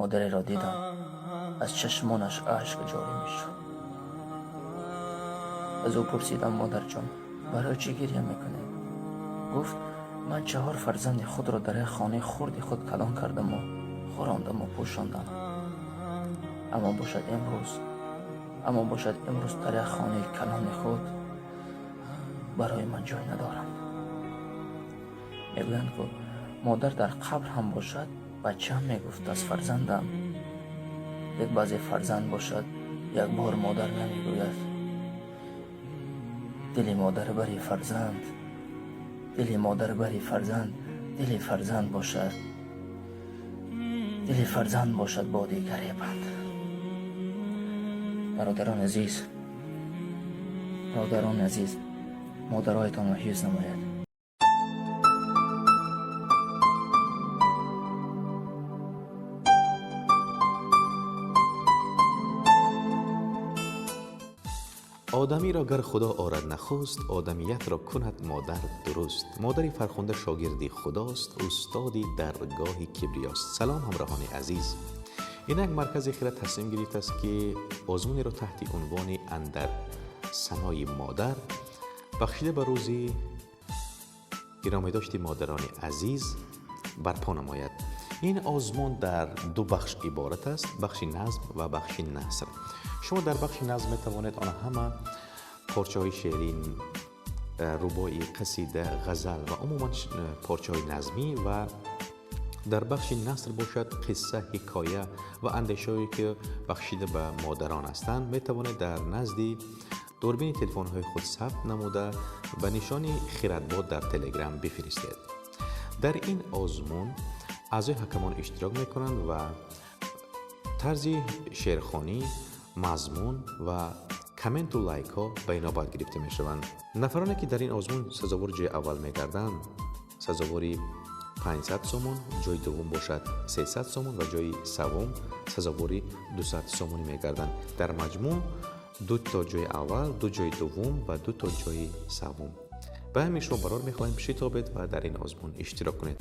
مادری را دیدم. از چشمانش اشک جاری میشد. از او پرسیدم مادر جان برای چی گریه میکنی؟ گفت من 4 فرزند خود را در خانه خرد خود کلان کردم و خوراندم و پوشاندم. اما باشد امروز در خانه کلان خود برای من جای ندارم. میگویند که مادر در قبر هم باشد بچه هم میگفت از فرزندم. یک بعضی فرزند باشد یک بار مادر نمیگوید. دل مادر بری فرزند، دل مادر بری فرزند، دل فرزند باشد، دل فرزند باشد بادی گریبند. برادران عزیز، مادرایتان را حفظ نماید. آدمی را گر خدا آرد نخست، آدمیت را کند مادر درست. مادری فرخنده شاگردی خداست، استادی درگاه کبریاست. سلام همراهان عزیز، اینک مرکز خیرت تصمیم گرفته است که آزمونی را تحت عنوان اندر ثنای مادر بخشیده به روز گرامی داشت مادران عزیز برپا نماید. این آزمون در 2 بخش عبارت است، بخش نظم و بخش نثر. شما در بخش نظم می توانید آن همه پارچه های شعری، رباعی، قصیده، غزل و عموما پارچه های نظمی و در بخش نثر باشد قصه، حکایه و اندیشه‌ای که بخشیده به مادران هستند می توانید در نزد دوربین تلفن های خود ثبت نموده به نشان خیرتباد در تلگرام بفرستید. در این آزمون اعضای حکمان اشتراک می کنند و طرز شعرخوانی، مضمون و کامنت و لایک ها به نوبت گرفته می شوند. نفرانی که در این آزمون سزاوار جای اول می گردند سزاواری 500 سومون، جای دوم باشد 300 سومون و جای سوم سزاواری 200 سومونی می گردند. در مجموع 2 تا جای اول، 2 جای دوم و 2 تا جای سوم. به همین شما برار می خواهیم شتابید و در این آزمون اشتراک کنید.